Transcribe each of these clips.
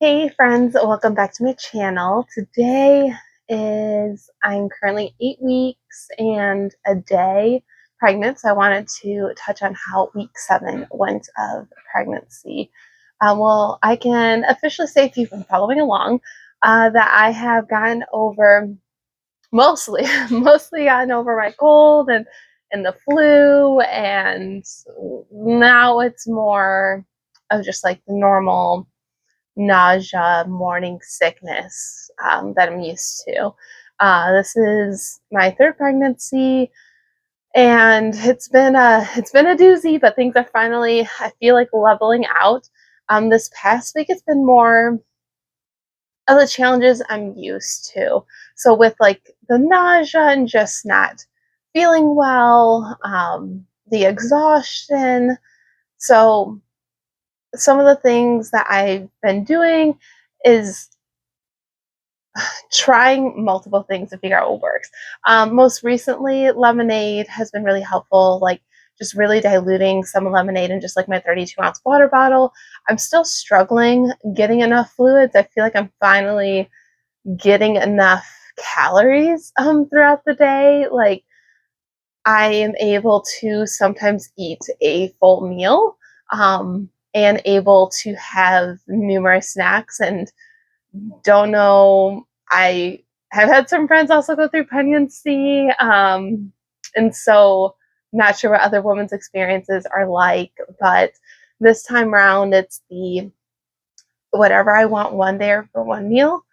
Hey friends, welcome back to my channel. Today I'm currently 8 weeks and a day pregnant, so I wanted to touch on how week 7 went of pregnancy. Well, I can officially say, if you've been following along, that I have gotten over mostly, mostly gotten over my cold and the flu, and now it's more of just like the normal nausea, morning sickness that I'm used to. This is my third pregnancy, and it's been a doozy, but things are finally, I feel like, leveling out. This past week, it's been more of the challenges I'm used to. So with like the nausea and just not feeling well, the exhaustion. So some of the things that I've been doing is trying multiple things to figure out what works. Most recently, lemonade has been really helpful, like just really diluting some lemonade in just like my 32-ounce water bottle. I'm still struggling getting enough fluids. I feel like I'm finally getting enough calories throughout the day. Like, I am able to sometimes eat a full meal, and able to have numerous snacks, and don't know. I have had some friends also go through pregnancy, and so not sure what other women's experiences are like, but this time around, it's the whatever I want one day or for one meal,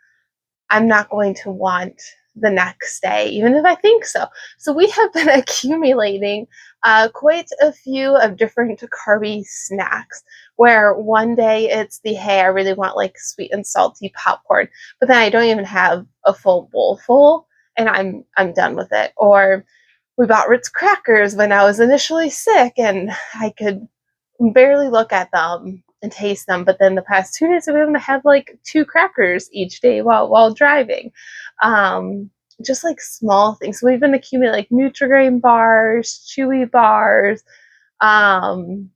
I'm not going to want the next day, even if I think so. So we have been accumulating quite a few of different carby snacks, where one day it's the, hey, I really want like sweet and salty popcorn, but then I don't even have a full bowl full, and I'm done with it. Or we bought Ritz crackers when I was initially sick, and I could barely look at them and taste them. But then the past 2 days, I've been able to have like two crackers each day while driving. Um, just like small things. So we've been accumulating like Nutri-Grain bars, Chewy bars, um,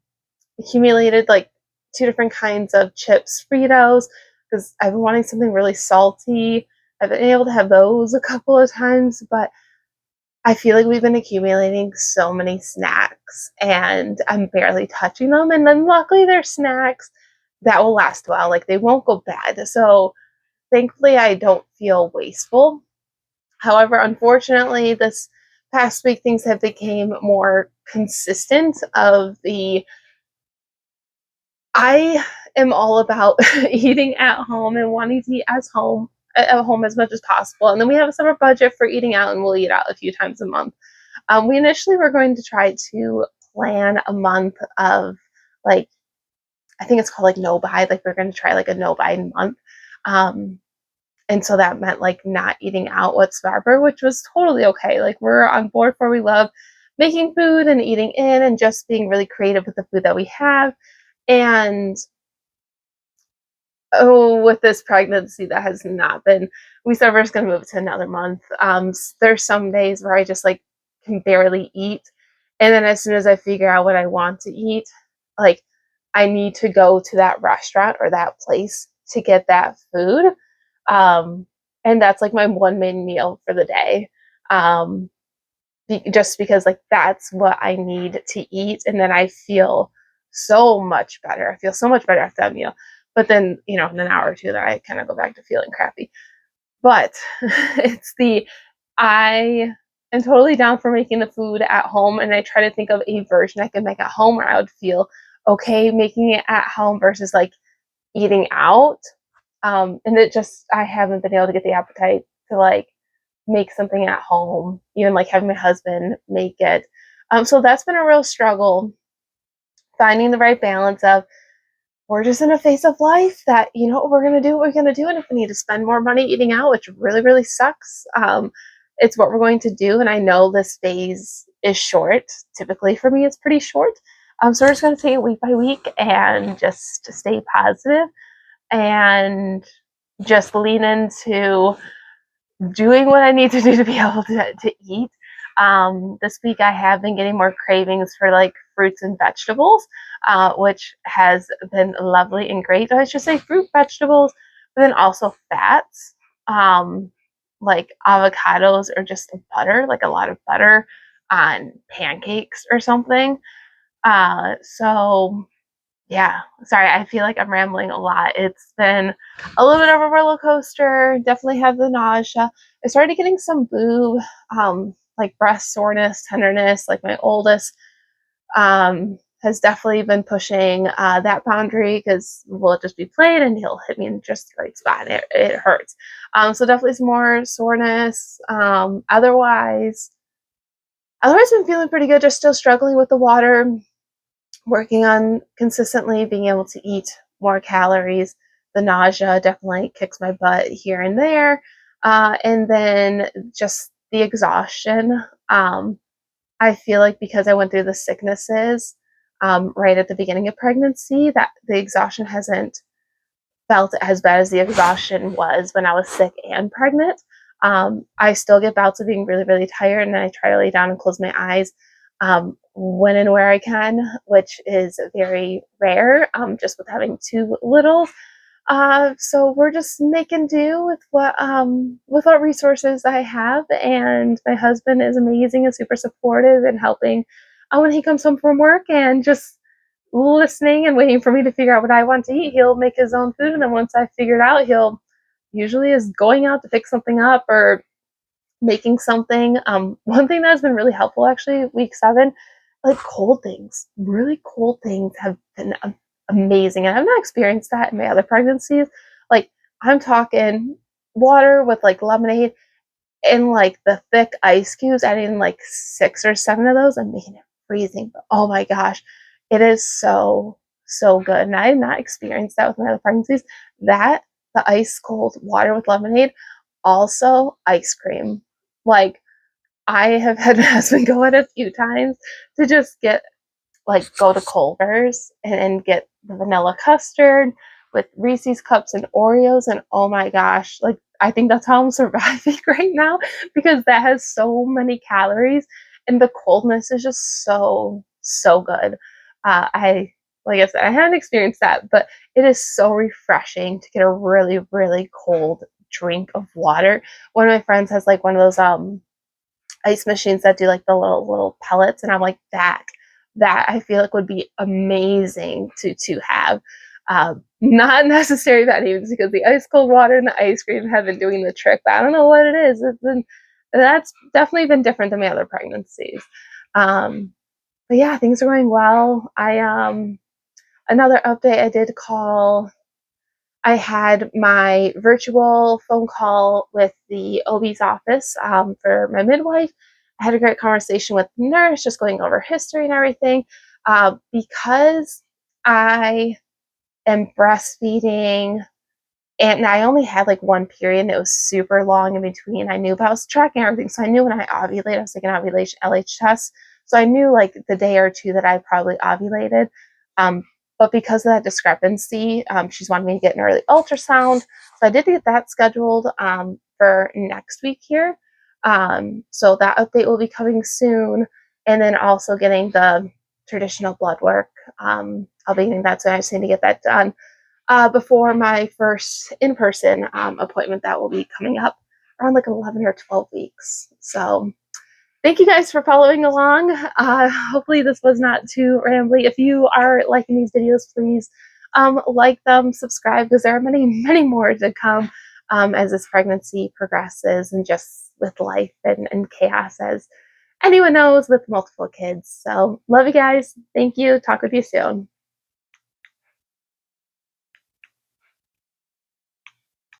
accumulated like two different kinds of chips, Fritos, because I've been wanting something really salty. I've been able to have those a couple of times, but I feel like we've been accumulating so many snacks and I'm barely touching them. And then luckily they're snacks that will last a while. Like, they won't go bad. So thankfully I don't feel wasteful. However, unfortunately, this past week things have become more consistent of the, I am all about eating at home and wanting to eat at home as much as possible. And then we have a summer budget for eating out, and we'll eat out a few times a month. We initially were going to try to plan a month of, like, I think it's called like no buy. Like, we're going to try like a no buy month. Um, and so that meant like not eating out whatsoever, which was totally okay. Like, we're on board for, we love making food and eating in and just being really creative with the food that we have. And oh, with this pregnancy, that has not been. We said we're just going to move to another month. There's some days where I just like can barely eat, and then as soon as I figure out what I want to eat, like, I need to go to that restaurant or that place to get that food, and that's like my one main meal for the day. Um, just because like that's what I need to eat, and then I feel so much better. I feel so much better after that meal. But then, in an hour or two, that I kind of go back to feeling crappy. But it's the, I am totally down for making the food at home, and I try to think of a version I can make at home where I would feel okay making it at home versus like eating out. And it just, I haven't been able to get the appetite to like make something at home, even like having my husband make it. So that's been a real struggle, finding the right balance of, we're just in a phase of life that, we're going to do what we're going to do. And if we need to spend more money eating out, which really, really sucks, it's what we're going to do. And I know this phase is short. Typically for me, it's pretty short. So we're just going to take it week by week and just to stay positive and just lean into doing what I need to do to be able to eat. This week I have been getting more cravings for like fruits and vegetables, which has been lovely and great. I should say fruit, vegetables, but then also fats, um, like avocados or just butter, like a lot of butter on pancakes or something. So yeah, sorry, I feel like I'm rambling a lot. It's been a little bit of a roller coaster. Definitely have the nausea. I started getting some boob, like breast soreness, tenderness. Like my oldest has definitely been pushing that boundary because we'll just be playing and he'll hit me in just the right spot. And it hurts. So definitely some more soreness. Otherwise, been feeling pretty good. Just still struggling with the water, working on consistently being able to eat more calories. The nausea definitely kicks my butt here and there. And then just the exhaustion. I feel like because I went through the sicknesses right at the beginning of pregnancy, that the exhaustion hasn't felt as bad as the exhaustion was when I was sick and pregnant. I still get bouts of being really, really tired, and I try to lay down and close my eyes when and where I can, which is very rare, just with having two littles. So we're just making do with what resources I have, and my husband is amazing and super supportive and helping when he comes home from work and just listening and waiting for me to figure out what I want to eat. He'll make his own food, and then once I figure it out, he'll usually is going out to pick something up or making something. One thing that has been really helpful actually, week 7, like cold things. Really cold things have been amazing, and I've not experienced that in my other pregnancies. Like I'm talking water with like lemonade and like the thick ice cubes, adding like 6 or 7 of those and making it freezing. But oh my gosh, it is so good. And I have not experienced that with my other pregnancies. That the ice cold water with lemonade, also ice cream. Like I have had my husband go out a few times to just get like go to Culver's and get the vanilla custard with Reese's cups and Oreos, and oh my gosh, like I think that's how I'm surviving right now because that has so many calories and the coldness is just so good. I like I said, I haven't experienced that, but it is so refreshing to get a really really cold drink of water. One of my friends has like one of those ice machines that do like the little pellets, and I'm like that I feel like would be amazing to have. Not necessary that even because the ice cold water and the ice cream have been doing the trick, but I don't know what it is. That's definitely been different than my other pregnancies. But yeah, things are going well. I Another update, I did call. I had my virtual phone call with the OB's office for my midwife. I had a great conversation with the nurse, just going over history and everything. Because I am breastfeeding, and I only had like one period, and it was super long in between. I knew, but I was tracking everything, so I knew when I ovulated, I was taking ovulation LH test, so I knew like the day or two that I probably ovulated. Um, but because of that discrepancy, she's wanted me to get an early ultrasound, so I did get that scheduled for next week here. So that update will be coming soon, and then also getting the traditional blood work. I'll be getting that, so I just need to get that done before my first in-person appointment that will be coming up around like 11 or 12 weeks. So thank you guys for following along. Hopefully this was not too rambly. If you are liking these videos, please like them, subscribe, because there are many, many more to come as this pregnancy progresses and just with life and chaos, as anyone knows, with multiple kids. So love you guys. Thank you. Talk with you soon.